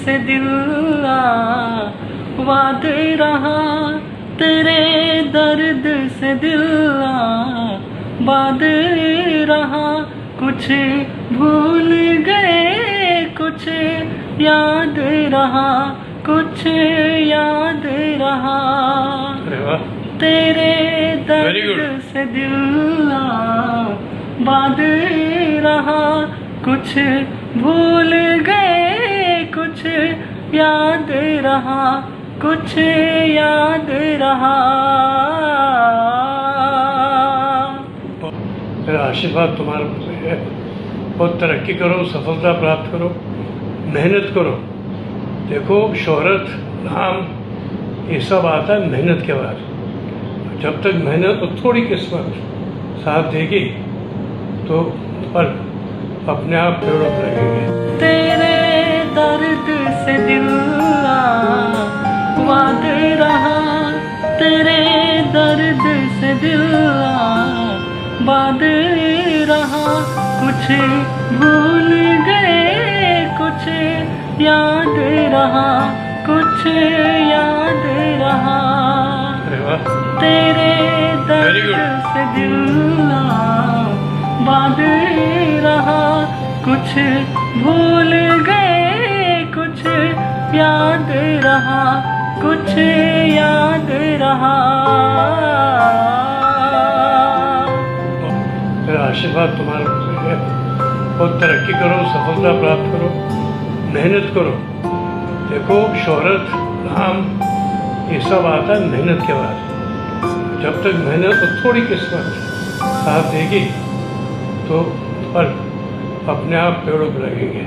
से दिल आबाद रहा, तेरे दर्द से दिल आबाद रहा। कुछ भूल गए कुछ याद रहा, कुछ याद रहा। तेरे दर्द से दिल आबाद रहा, कुछ भूल गए कुछ याद रहा, कुछ याद रहा। मेरा आशीर्वाद तुम्हारे ऊपर है। बहुत तरक्की करो, सफलता प्राप्त करो, मेहनत करो। देखो शोहरत, नाम ये सब आता है मेहनत के बाद। जब तक मेहनत और थोड़ी किस्मत साथ देगी तो फल अपने आप पेड़ों पर लगेंगे। तेरे दर्द से दिल आबाद रहा, तेरे दर्द से दिल आबाद रहा। कुछ भूल गए कुछ याद रहा, कुछ याद रहा। तेरे दर्द से दिल आबाद रहा, कुछ भूल गए कुछ याद रहा, कुछ याद रहा। मेरा आशीर्वाद तुम्हारे ऊपर है। बहुत तरक्की करो, सफलता प्राप्त करो, मेहनत करो। देखो शोहरत, नाम ये सब आता है मेहनत के बाद। जब तक मेहनत और थोड़ी किस्मत साथ देगी तो फल अपने आप पेड़ों पर लगेंगे।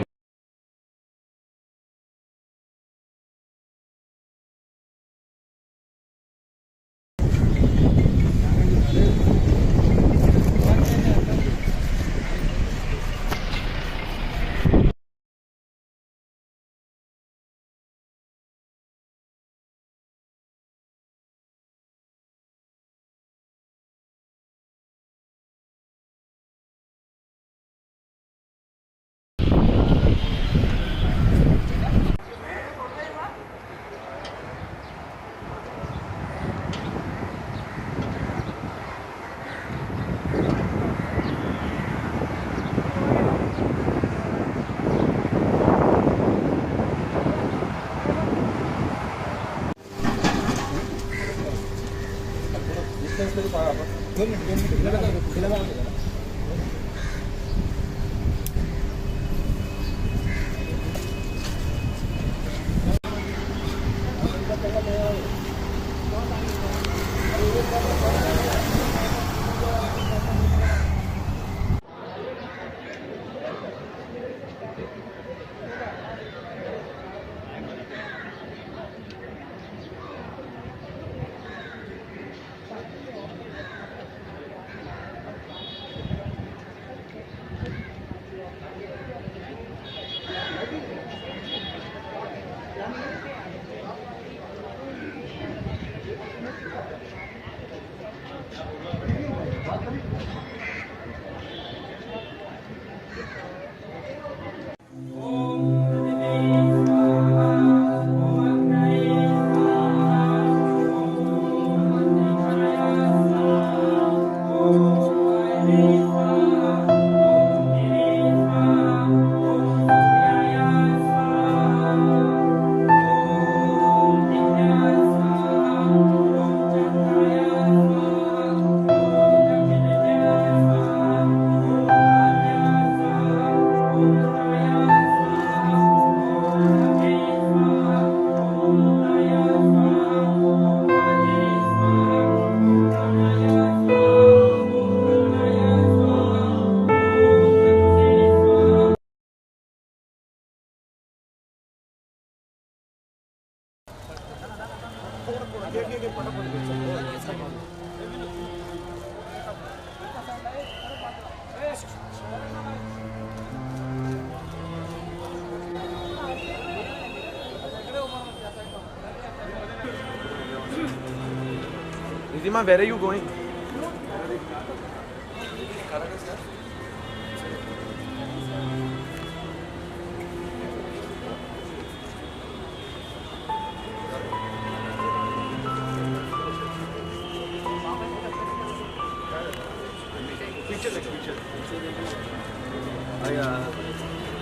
Ridhima, where are you going?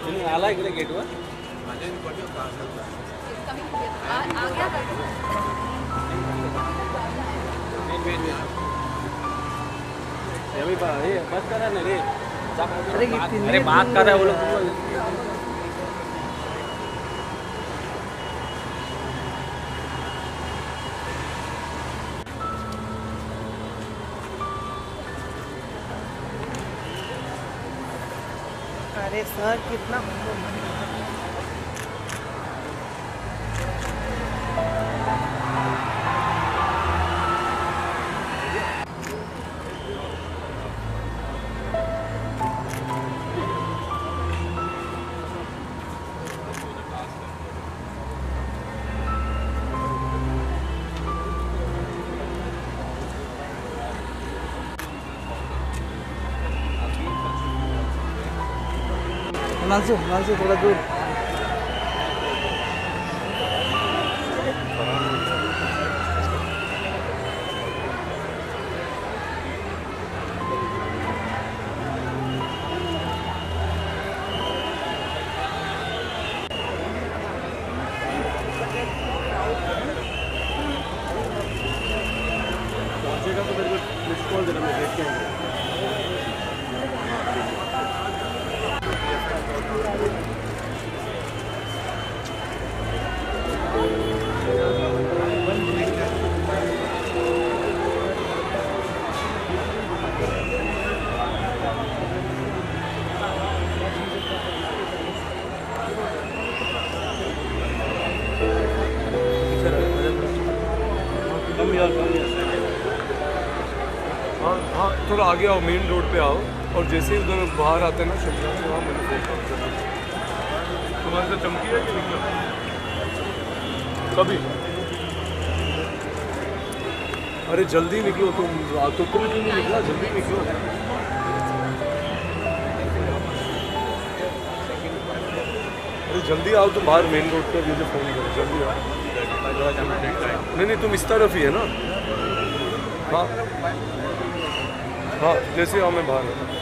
आला इकडे गेटवर बस करा ना रे अरे बात कर रहे हैं वो लोग अरे सर कितना हिमांशु थोड़ा दूर पहुंचेगा तो मेरे को मिस कॉल देना मैं देख के आऊँगा हाँ थोड़ा आगे आओ मेन रोड पे आओ और जैसे ही उधर बाहर आते हैं ना शिमला से वहाँ मैंने देखा तुम्हारे से चमकी है कि निकला कभी अरे जल्दी निकलो तुम तो तुम क्यों नहीं निकला जल्दी निकलो अरे जल्दी आओ तुम बाहर मेन रोड पे मुझे फ़ोन करो जल्दी आओ नहीं तुम इस तरफ ही है ना हाँ हाँ जैसे आओ मैं बाहर आता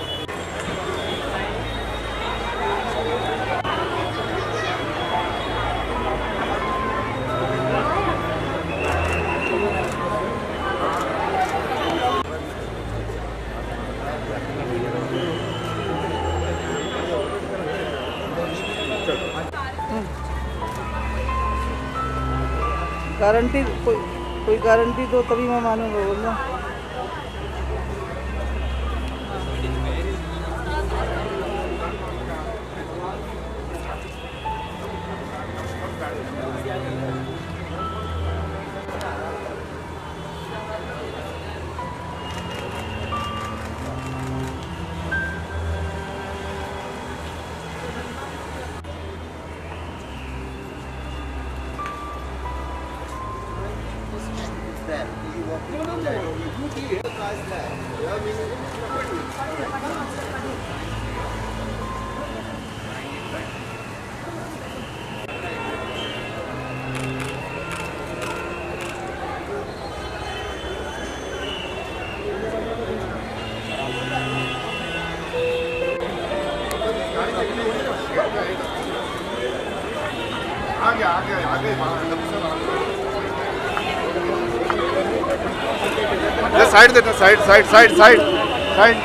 गारंटी कोई गारंटी दो तभी मैं मानूंगा बोलना साइड देना side side side side side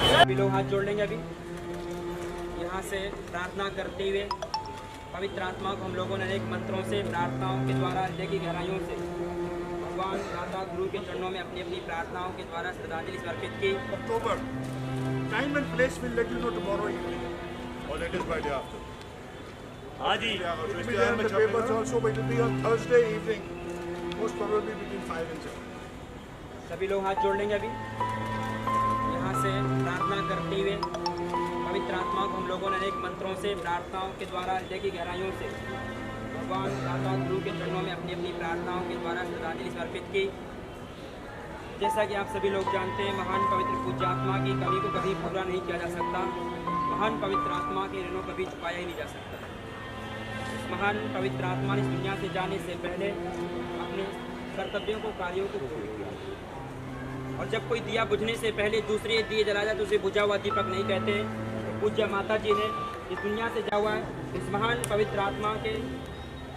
सभी लोग हाथ जोड़ लेंगे अभी यहाँ से प्रार्थना करते हुए पवित्र आत्मा को हम लोगों ने अनेक मंत्रों से प्रार्थनाओं के द्वारा हृदय की गहराइयों से भगवान दाता गुरु के चरणों में अपनी अपनी प्रार्थनाओं के द्वारा श्रद्धांजलि समर्पित की October. Time and place will let you know tomorrow evening. Or latest by day after. हाँ जी It will be there in the papers also, but it will be on Thursday evening. Most probably between 5 and 7. सभी लोग हाथ जोड़ लेंगे अभी यहाँ से प्रार्थना करते हुए पवित्र आत्मा को हम लोगों ने अनेक मंत्रों से प्रार्थनाओं के द्वारा हृदय की गहराइयों से भगवान दाता गुरु के चरणों में अपनी अपनी प्रार्थनाओं के द्वारा श्रद्धांजलि समर्पित की। जैसा कि आप सभी लोग जानते हैं महान पवित्र पूज्य आत्मा की कमी को कभी पूरा नहीं किया जा सकता। महान पवित्र आत्मा के ऋणों कभी छुपाया ही नहीं जा सकता। महान पवित्र आत्मा ने इस दुनिया से जाने से पहले अपने कर्तव्यों को कार्यों को पूर्ण किया और जब कोई दिया बुझने से पहले दूसरे दिए जला जाए तो उसे बुझा हुआ दीपक नहीं कहते। पूज्य माता जी ने इस दुनिया से जा हुआ है, इस महान पवित्र आत्मा के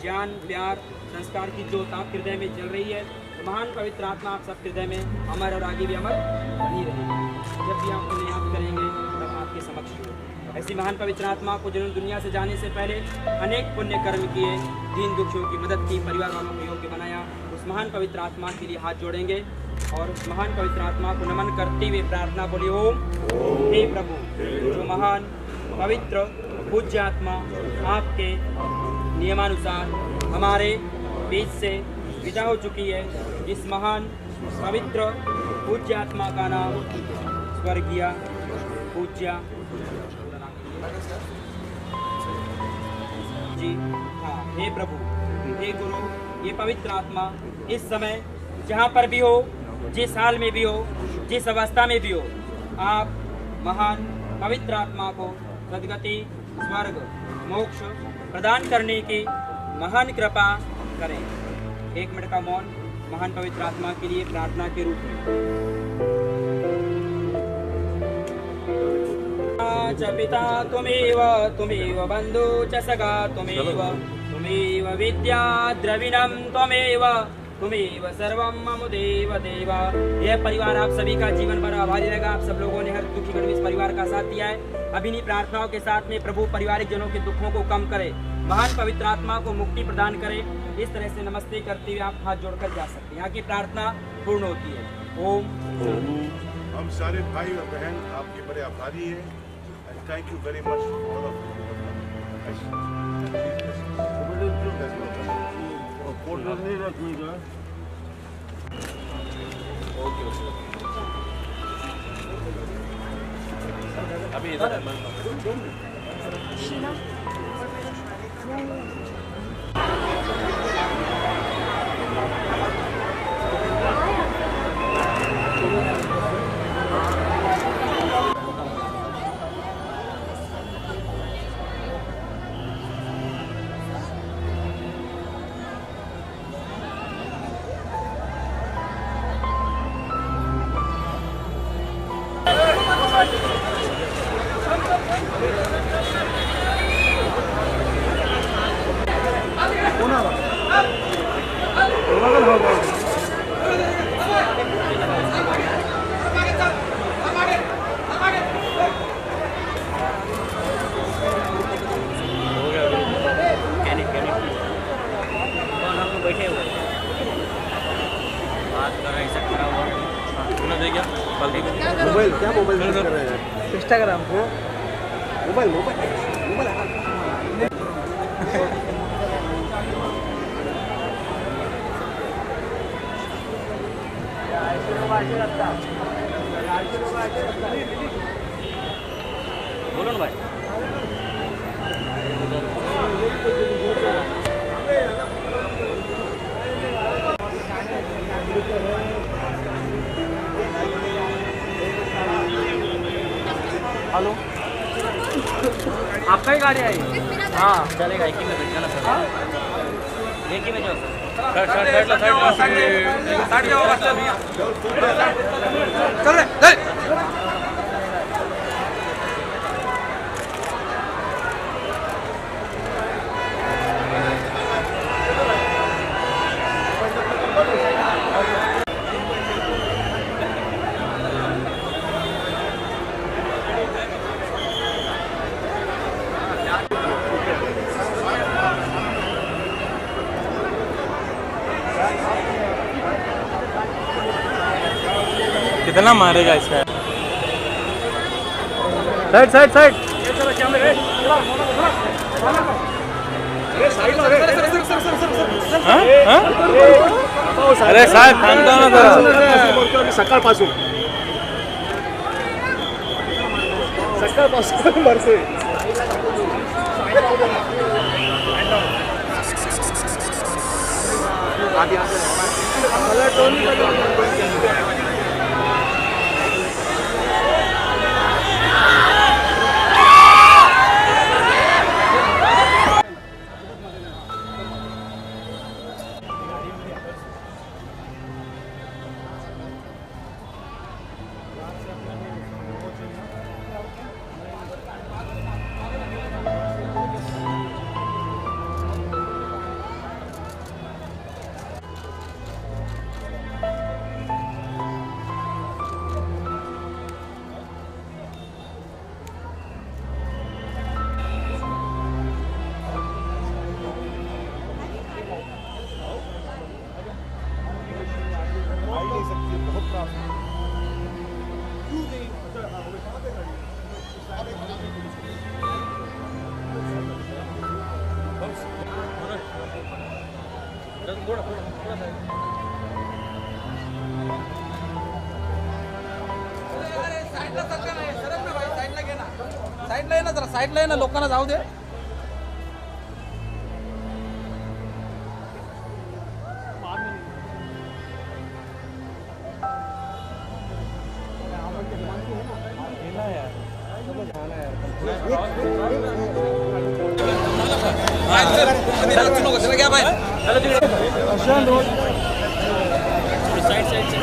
ज्ञान प्यार संस्कार की ज्योत आप हृदय में जल रही है। तो महान पवित्र आत्मा आप सब हृदय में अमर और आगे भी अमर बनी रहेगी। जब भी आप उन्हें याद करेंगे तब आपके समक्ष होगी। ऐसी महान पवित्र आत्मा को जिन्होंने दुनिया से जाने से पहले अनेक पुण्य कर्म किए, दीन दुखियों की मदद की, परिवार वालों को योग्य बनाया, उस महान पवित्र आत्मा के लिए हाथ जोड़ेंगे और उस महान पवित्र आत्मा को नमन करते हुए प्रार्थना बोलिए ओम। हे प्रभु, जो महान पवित्र पूज्य आत्मा आपके नियमानुसार हमारे बीच से विदा हो चुकी है, इस महान पवित्र पूज्य आत्मा का नाम स्वर्गीय पूज्य जी हाँ। हे प्रभु, हे गुरु, ये पवित्र आत्मा इस समय जहाँ पर भी हो, जिस हाल में भी हो, जिस अवस्था में भी हो, आप महान पवित्र आत्मा को सद्गति स्वर्ग मोक्ष प्रदान करने की महान कृपा करें। 1 मिनट का मौन महान पवित्र आत्मा के लिए प्रार्थना के रूप में। च पिता त्वमेव, त्वमेव बन्धु च सखा त्वमेव, त्वमेव विद्या द्रविणं त्वमेव, त्वमेव सर्वं मम देव देवा। यह परिवार आप सभी का जीवन भर आभारी रहेगा। आप सब लोगों ने हर दुखी में इस परिवार का साथ दिया है। अभिनी प्रार्थनाओं के साथ में प्रभु पारिवारिक जनों के दुखों को कम करे, महान पवित्र आत्मा को मुक्ति प्रदान करे। इस तरह से नमस्ते करते हुए आप हाथ जोड़कर जा सकते हैं। यहाँ की प्रार्थना पूर्ण होती है। ओम। हम सारे भाई और बहन आपके बड़े आभारी हैं। And thank you very much all of अभी इधर बैठे हुए बात कर रहे हैं, खड़ा हुआ दे क्या मोबाइल क्या मोबाइल कर रहे हैं? इंस्टाग्राम मोबाइल मोबाइल मोबाइल बोलो ना भाई। हेलो, आपका ही गाड़ी आई? हाँ चलेगा, एक ही में बैठ जाना सर, एक ही में जाओ सर। कितना मारेगा इसका? Side side side. अरे साहेब थांबता ना जरा. सकाळपासून बरसे साईडला ये ना जरा, साईडला ये ना, लोकांना जाऊ दे. चला गया भाई. साइड साइड से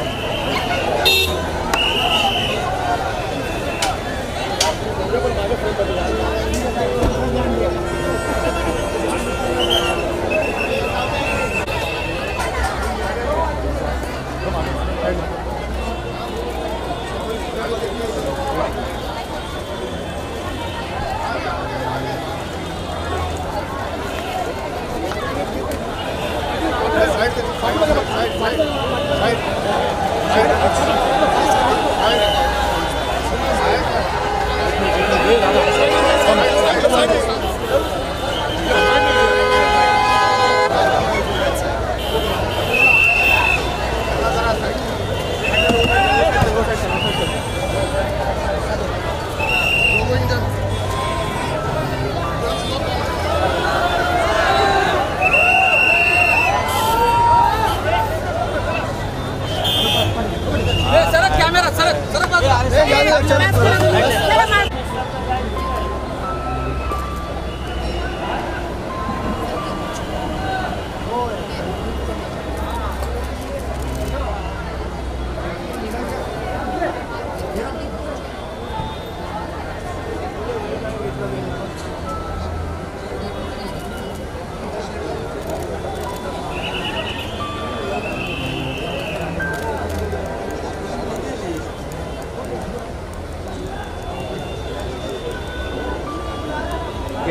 सरक कैमरा, सरक सरक.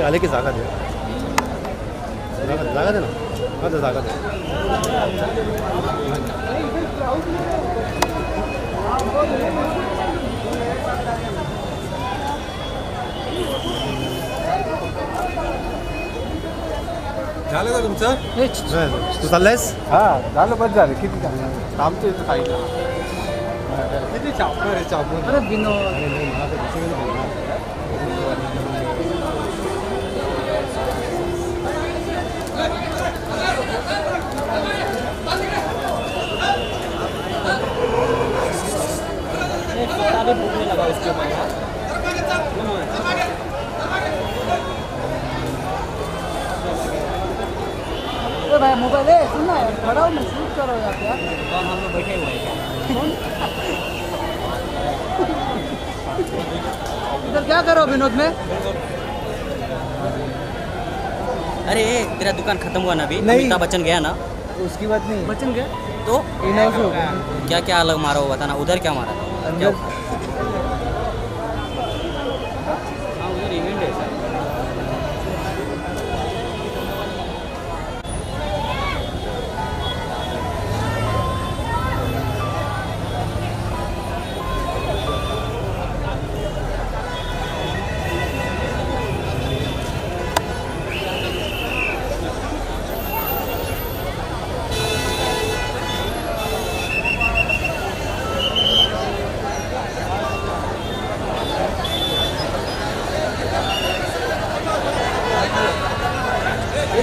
आले की जागा दे, जागा दे ना, आता जागा दे. झालं का तुमचं? तू चाललायस? हा झालं, बस झालं. किती झालं? आमचं इथं काही किती चापणार आहे, चापणार. अरे विनोद, भी भूखने लगा उसके ऊपर. तो भाई मोबाइल है, सुनना है, खड़ा हो, मैं शूट करो यार. क्या और हम लोग बैठे हुए हैं इधर क्या करो विनोद में? अरे तेरा दुकान खत्म हुआ ना अभी? नहीं. अमिताभ बच्चन गया ना? उसकी बात नहीं. बच्चन गया तो इनहाउस हो गया. क्या क्या अलग मारा हो बताना. उधर क्या मारा था? क्या? हाँ उधर इवेंट है सर.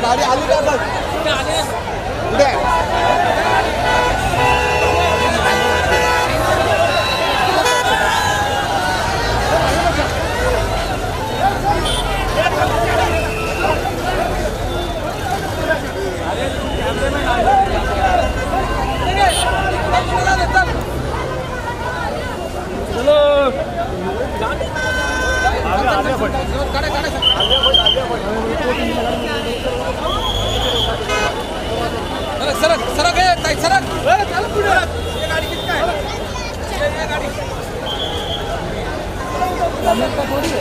गाडी आली का बघ. कुठे आहे? सरक सरक आहे ताई, सरक. चल पुढे. ये गाडी किती काय? ये गाडी अमेरिका थोड़ी है.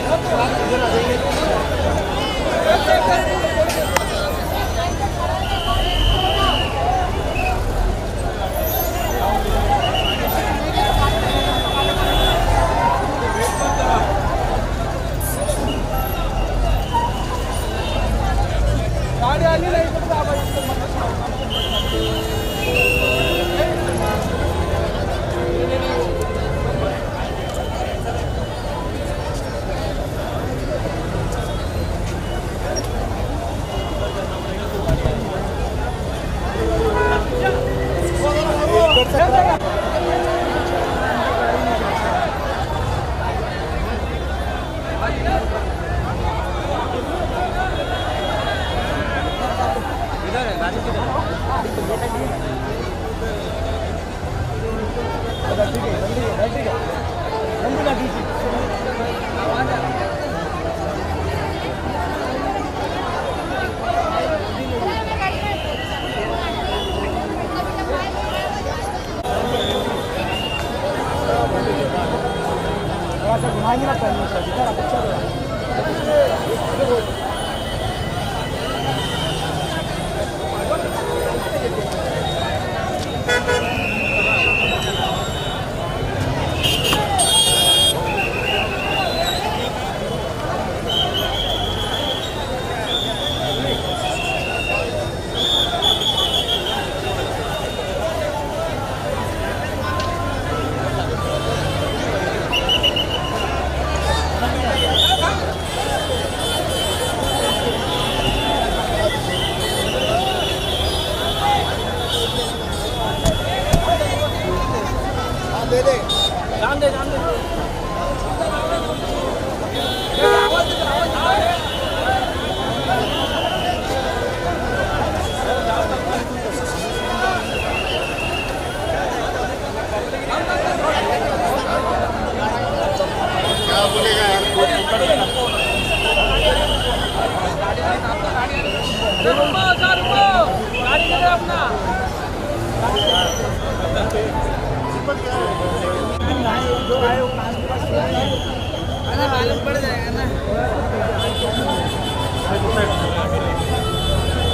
गाडी आली नाही तर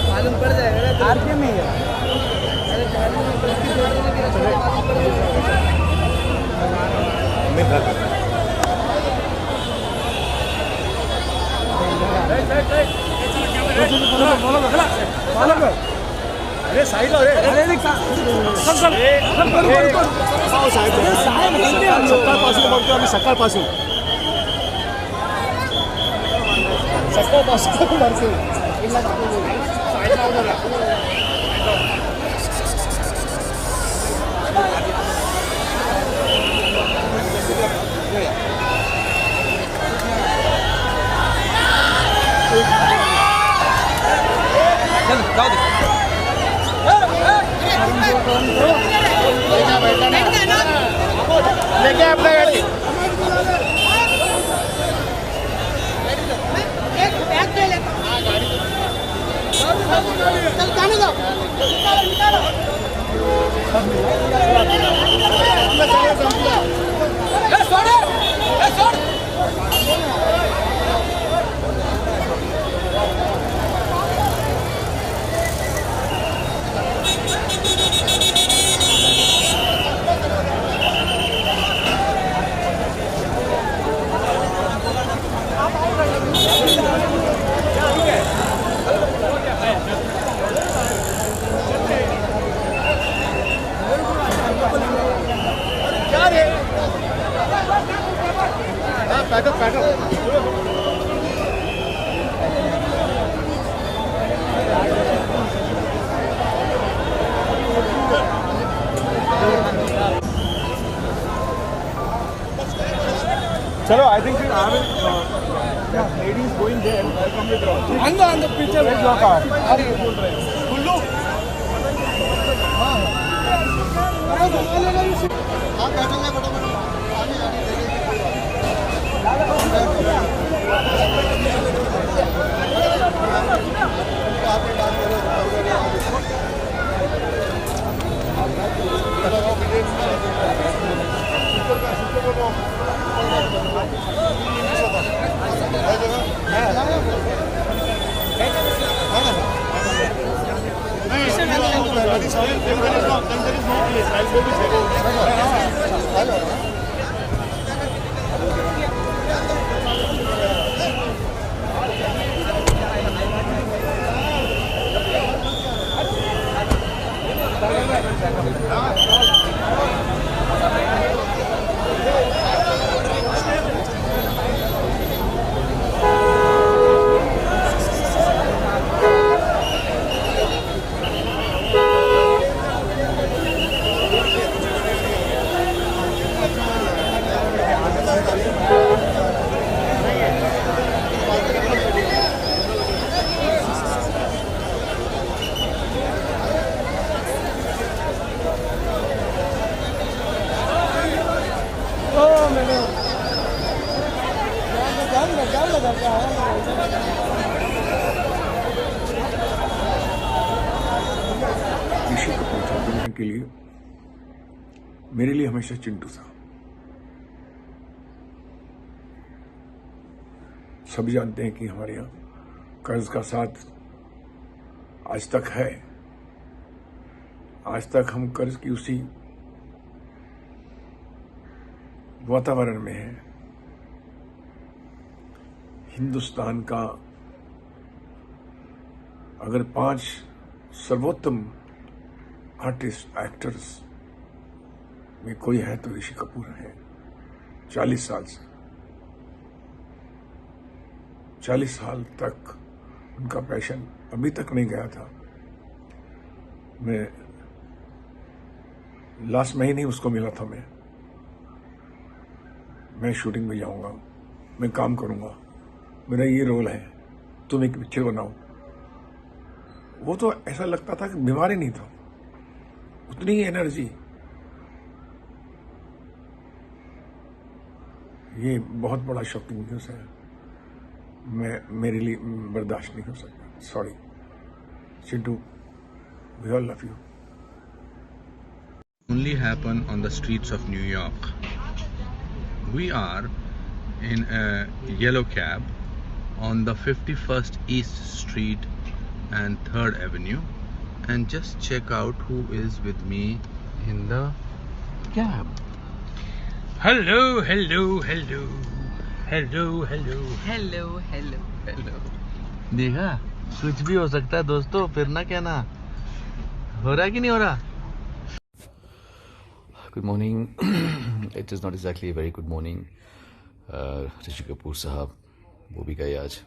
मालूम पड़ जाएगा आरके में है। अरे गाड़ी में गलती जोड़ने की रखा मालूम पड़ जाएगा। अरे साइड अरे सकाळपासून लेके अपना गाड़ी एक बैग ले लेता हूँ। चल जाने दो। निकालो। चलो I think ladies going there from the ground on the picture with your car Kullu आप बैठोगे फटाफट ऋषि कपूर था दुनिया के लिए, मेरे लिए हमेशा चिंटू था। सभी जानते हैं कि हमारे यहाँ कर्ज का साथ आज तक है। आज तक हम कर्ज की उसी वातावरण में हैं। हिंदुस्तान का अगर 5 सर्वोत्तम आर्टिस्ट एक्टर्स में कोई है तो ऋषि कपूर है। 40 साल से 40 साल तक उनका पैशन अभी तक नहीं गया था। मैं लास्ट महीने ही उसको मिला था। मैं शूटिंग में जाऊंगा, मैं काम करूंगा, मेरा ये रोल है, तुम एक पिक्चर बनाओ। वो तो ऐसा लगता था कि बीमार ही नहीं था, उतनी ही एनर्जी। ये बहुत बड़ा शॉकिंग न्यूज़ है। मेरे लिए बर्दाश्त नहीं हो सकता। Sorry Chintu, we all love you. Only happen on the streets of New York. We are in a yellow cab on the 51st East Street and 3rd Avenue, and just check out who is with me in the cab. Hello, hello, hello, hello, hello, hello, hello, hello. देखा, कुछ भी हो सकता है दोस्तों, फिर ना कहना हो रहा कि नहीं हो रहा. Good morning. It is not exactly a very good morning. Rishi Kapoor साहब वो भी गए आज.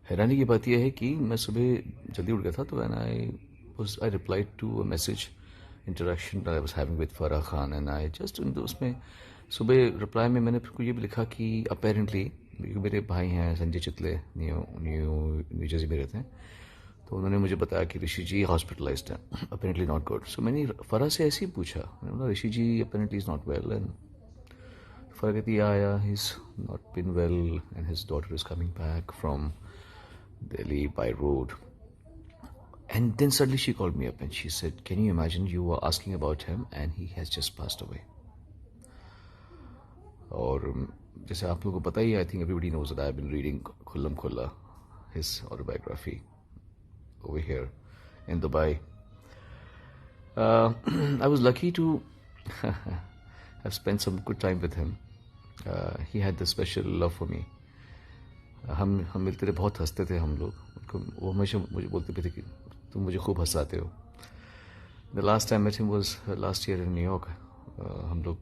हैरानी की बात यह है कि मैं सुबह जल्दी उठ गया था, तो I replied to a message interaction that I was having with Farah Khan, and I just उसमें सुबह रिप्लाई में मैंने फिर ये भी लिखा कि अपेरेंटली मेरे भाई हैं संजय चितले, न्यू जर्सी में रहते हैं, तो उन्होंने मुझे बताया कि ऋषि जी हॉस्पिटलाइज्ड हैं, अपेरेंटली नॉट गुड. सो मैंने फरा से ऐसे ही पूछा, मैंने बोला Rishi ji apparently is not well, and Farah कहती yeah he is not been well and his daughter is coming back from Delhi by road. And then suddenly she called me up and she said, can you imagine you are asking about him and he has just passed away. और जैसे आप लोगों को पता ही है, I think everybody knows that I have been reading Khullam Khulla his autobiography over here in Dubai. I was lucky to have spent some good time with him. He had this special love for me. हम मिलते थे, बहुत हंसते थे हम लोग. वो हमेशा मुझे बोलते भी थे कि तुम मुझे खूब हंसाते हो. The last time I met him was last year in New York. हम लोग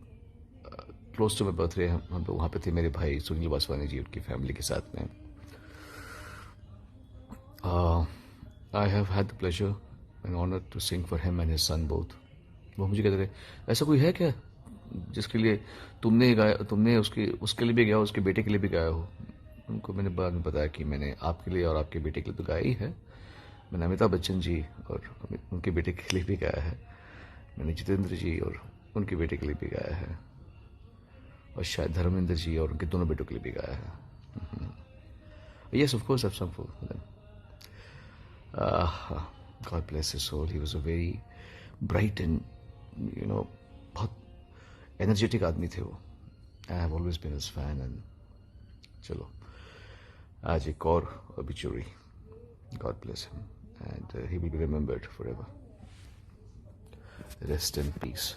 close to my birthday हम लोग वहाँ पे थे, मेरे भाई सुनील वासवानी जी उनकी फैमिली के साथ में. I have had the pleasure and honor to sing for him and his son both. वो मुझे कहते थे, ऐसा कोई है क्या जिसके लिए तुमने उसके लिए भी गाया, उसके बेटे के लिए भी गाया हो. उनको मैंने बाद में बताया कि मैंने आपके लिए और आपके बेटे के लिए तो गाया ही है. मैंने अमिताभ बच्चन जी और उनके बेटे के लिए भी गाया है, मैंने जितेंद्र जी और उनके बेटे के लिए भी गाया है, और शायद धर्मेंद्र जी और उनके दोनों बेटों के लिए भी गाया है. Yes, of course, I've sung for them. God bless his soul. He was a very bright and, बहुत energetic आदमी थे वो. I have always been his fan. And चलो आज एक और obituary. God bless him, and he will be remembered forever. Rest in peace.